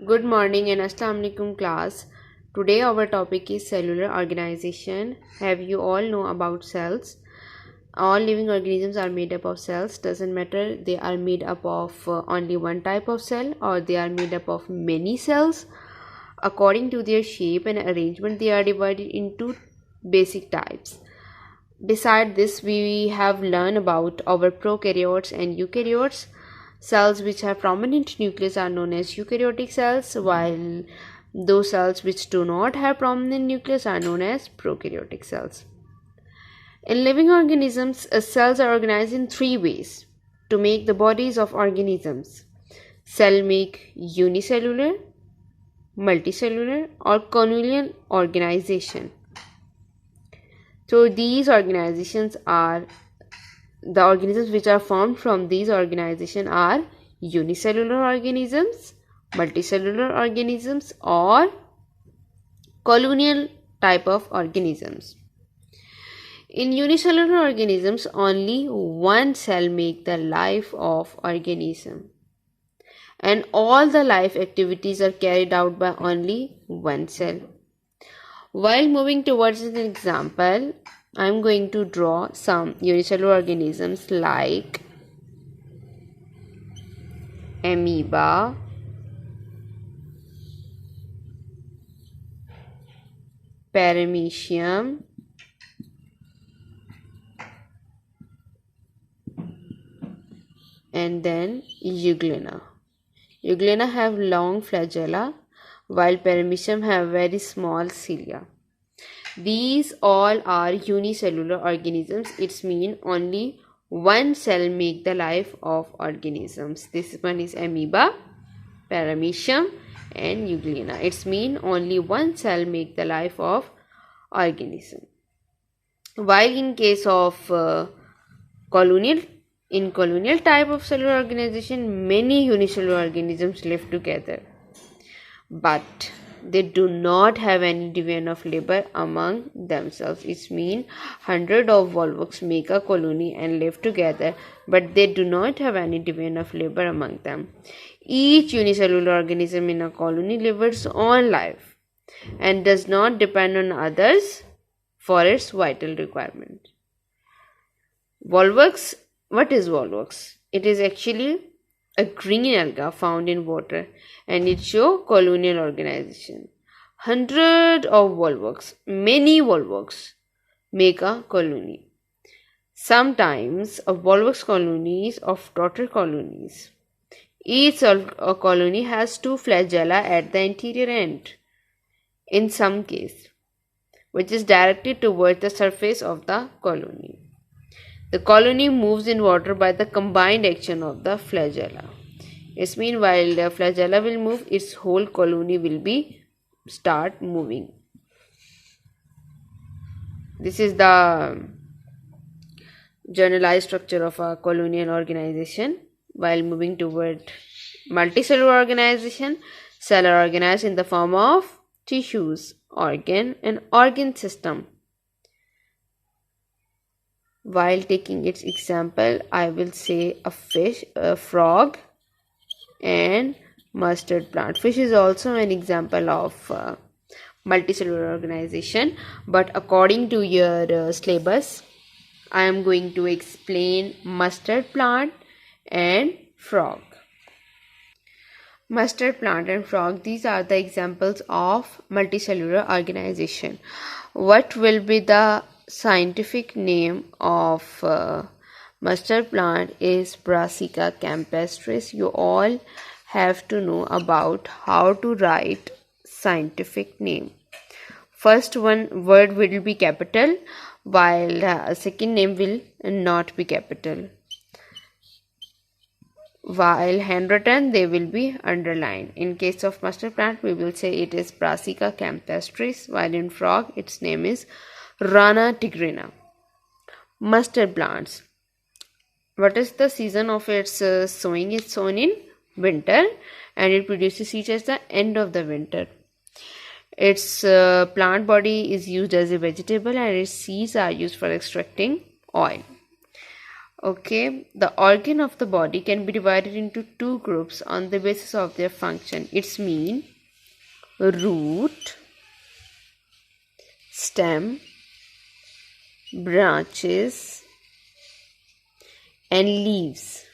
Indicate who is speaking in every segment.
Speaker 1: Good morning and Assalamu alaikum class. Today our topic is cellular organization. Have you all know about cells? All living organisms are made up of cells. Doesn't matter they are made up of only one type of cell or they are made up of many cells. According to their shape and arrangement, they are divided into basic types. Beside this, we have learned about our prokaryotes and eukaryotes. Cells which have prominent nucleus are known as eukaryotic cells, while those cells which do not have prominent nucleus are known as prokaryotic cells. In living organisms, cells are organized in three ways to make the bodies of organisms. Cell make unicellular, multicellular, or colonial organization. So these organizations are the organisms which are formed from these organizations are unicellular organisms, multicellular organisms, or colonial type of organisms. In unicellular organisms, only one cell make the life of organism, and all the life activities are carried out by only one cell. While moving towards an example, I am going to draw some unicellular organisms like amoeba, paramecium, and then euglena. Euglena have long flagella, while paramecium have very small cilia. These all are unicellular organisms. It means only one cell make the life of organisms. This one is amoeba, paramecium, and euglena. It means only one cell make the life of organism. While in case of colonial type of cellular organization, many unicellular organisms live together, but they do not have any division of labor among themselves. It means hundred of volvox make a colony and live together, but they do not have any division of labor among them. Each unicellular organism in a colony lives its own life and does not depend on others for its vital requirement. Volvox, what is volvox? It is actually a green alga found in water, and it shows colonial organization. Hundred of volvox, many volvox make a colony. Sometimes a volvox colonies of daughter colonies. Each colony has two flagella at the anterior end, in some case, which is directed towards the surface of the colony. The colony moves in water by the combined action of the flagella. It means while the flagella will move, its whole colony will be start moving. This is the generalized structure of a colonial organization. While moving toward multicellular organization, cells are organized in the form of tissues, organ, and organ system. While taking its example, I will say a fish, a frog, and mustard plant. Fish is also an example of multicellular organization, but according to your syllabus, I am going to explain mustard plant and frog. Mustard plant and frog, these are the examples of multicellular organization. What will be the scientific name of mustard plant is Brassica campestris. You all have to know about how to write scientific name. First one word will be capital, while second name will not be capital. While handwritten, they will be underlined. In case of mustard plant, we will say it is Brassica campestris, while in frog, its name is Rana tigrina. Mustard plants. What is the season of its sowing? It's sown in winter, and it produces seeds at the end of the winter. Its plant body is used as a vegetable, and its seeds are used for extracting oil. Okay, the organ of the body can be divided into two groups on the basis of their function. It's mean root, stem, branches, and leaves.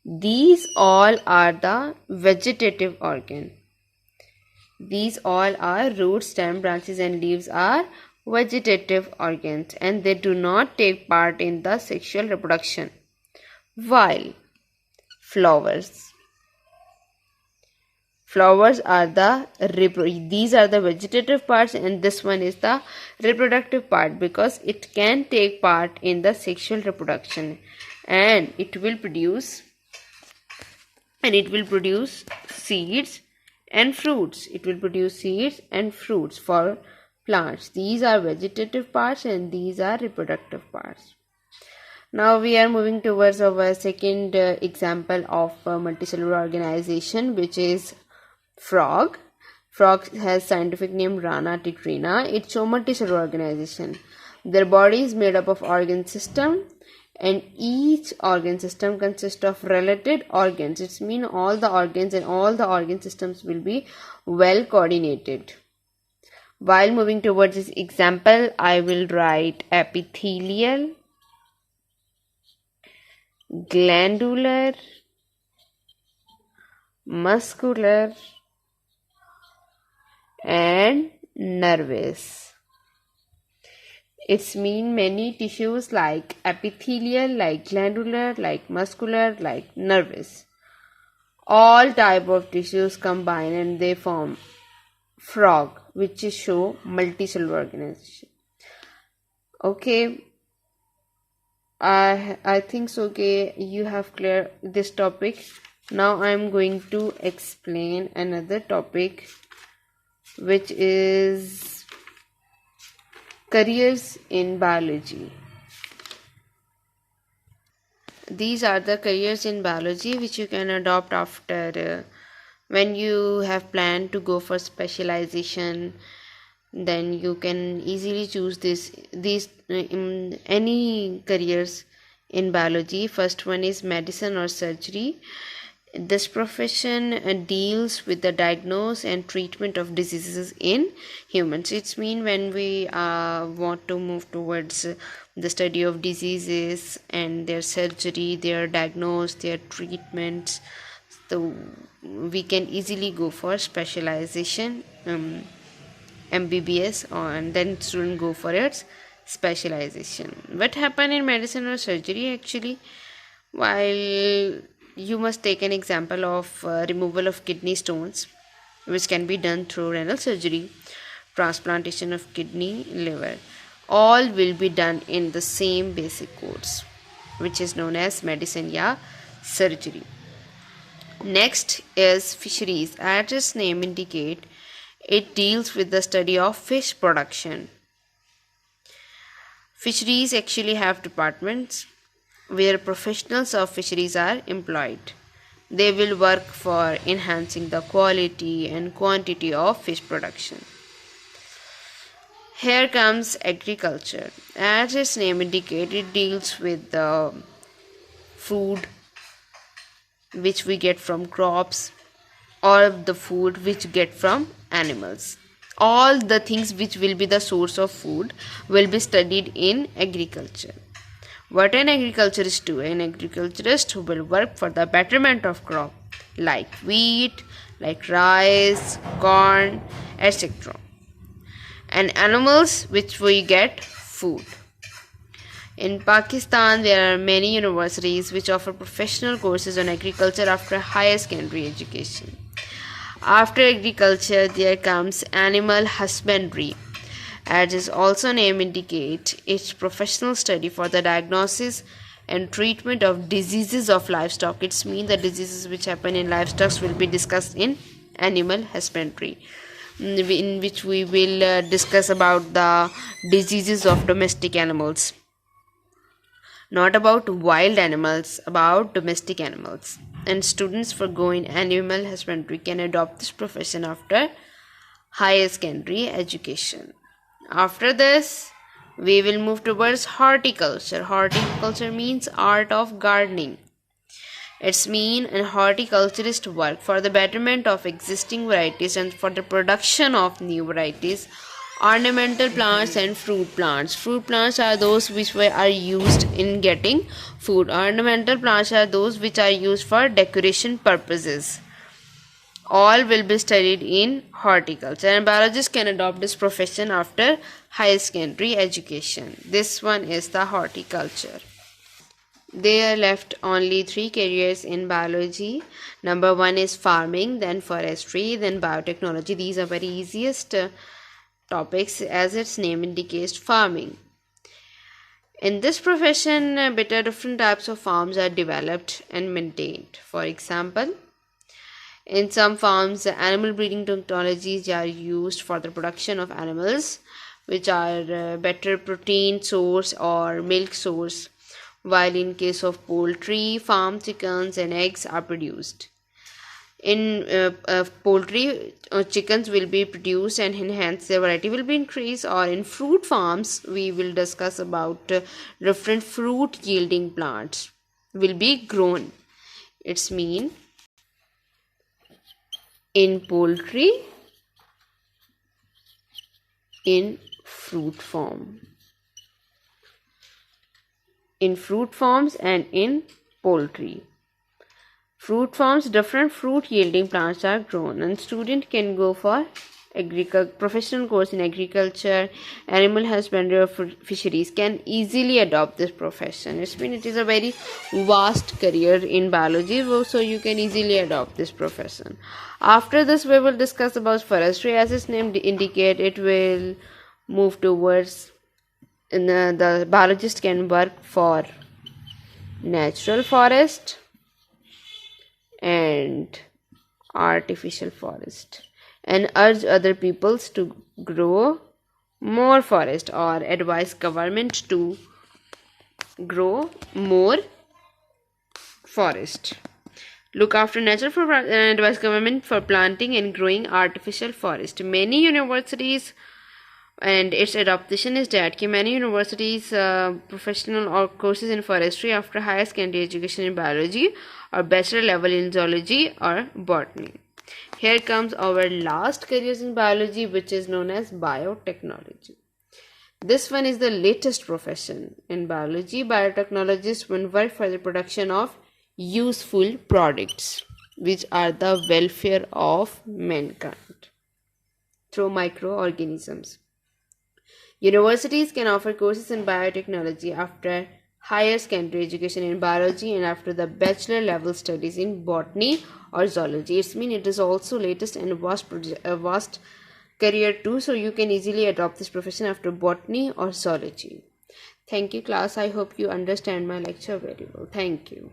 Speaker 1: These all are the vegetative organ. These all are root, stem, branches, and leaves are vegetative organs, and they do not take part in the sexual reproduction. While flowers are these are the vegetative parts, and this one is the reproductive part, because it can take part in the sexual reproduction, and it will produce seeds and fruits. It will produce seeds and fruits for plants. These are vegetative parts and these are reproductive parts. Now we are moving towards our second example of multicellular organization, which is frog. Frog has scientific name Rana tigrina. It's a multicellular organization. Their body is made up of organ system, and each organ system consists of related organs. It means all the organs and all the organ systems will be well coordinated. While moving towards this example, I will write epithelial, glandular, muscular, and nervous. It's mean many tissues like epithelial, like glandular, like muscular, like nervous. All type of tissues combine and they form frog, which is show multicellular organization. Okay, I think so. Okay, you have cleared this topic. Now I am going to explain another topic, which is careers in biology. These are the careers in biology which you can adopt after when you have planned to go for specialization. Then you can easily choose these any careers in biology. First one is medicine or surgery. This profession deals with the diagnosis and treatment of diseases in humans. It's mean when we want to move towards the study of diseases and their surgery, their diagnosis, their treatments, so we can easily go for specialization, MBBS, and then student go for its specialization. What happen in medicine or surgery? Actually, while you must take an example of removal of kidney stones, which can be done through renal surgery, transplantation of kidney, liver. All will be done in the same basic course, which is known as medicine or surgery. Next is fisheries. As its name indicate, it deals with the study of fish production. Fisheries actually have departments where professionals of fisheries are employed. They will work for enhancing the quality and quantity of fish production. Here comes agriculture. As its name indicates, it deals with the food which we get from crops or the food which get from animals. All the things which will be the source of food will be studied in agriculture. What an agriculturist do? An agriculturist who will work for the betterment of crop like wheat, like rice, corn, etc. And animals which we get food. In Pakistan, there are many universities which offer professional courses on agriculture after higher secondary education. After agriculture, there comes animal husbandry. As its also name indicates, it's professional study for the diagnosis and treatment of diseases of livestock. It's mean the diseases which happen in livestock will be discussed in animal husbandry, in which we will discuss about the diseases of domestic animals. Not about wild animals, about domestic animals. And students forgoing animal husbandry can adopt this profession after higher secondary education. After this, We will move towards horticulture. Horticulture means art of gardening. Its mean and horticulturist work for the betterment of existing varieties and for the production of new varieties. Ornamental plants and fruit plants. Fruit plants are those which are used in getting food. Ornamental plants are those which are used for decoration purposes. All will be studied in horticulture, and biologists can adopt this profession after higher secondary education. This one is the horticulture. There are left only 3 careers in biology. Number 1 is farming, then forestry, then biotechnology. These are very easiest topics as its name indicates, farming. In this profession, different types of farms are developed and maintained. For example, in some farms, animal breeding technologies are used for the production of animals which are better protein source or milk source, while in case of poultry farm, chickens and eggs are produced. In poultry, chickens will be produced and hence their variety will be increased. Or in fruit farms, we will discuss about different fruit yielding plants will be grown. It's mean in poultry, in fruit form, in fruit farms and in poultry. Fruit farms, different fruit yielding plants are grown, and student can go for professional course in agriculture, animal husbandry or fisheries can easily adopt this profession. It is a very vast career in biology, so you can easily adopt this profession. After this, we will discuss about forestry. As its name indicate, it will move towards the biologist can work for natural forest and artificial forest and urge other peoples to grow more forest or advise government to grow more forest. Look after natural forest and advise government for planting and growing artificial forest. Many universities and its adaptation is that many universities professional or courses in forestry after higher secondary education in biology or bachelor level in zoology or botany. Here comes our last careers in biology, which is known as biotechnology. This one is the latest profession in biology. Biotechnologists will work for the production of useful products which are the welfare of mankind through microorganisms. Universities can offer courses in biotechnology after higher secondary education in biology and after the bachelor level studies in botany or zoology. It is also latest and vast career too, so you can easily adopt this profession after botany or zoology. Thank you class. I hope you understand my lecture very well. Thank you.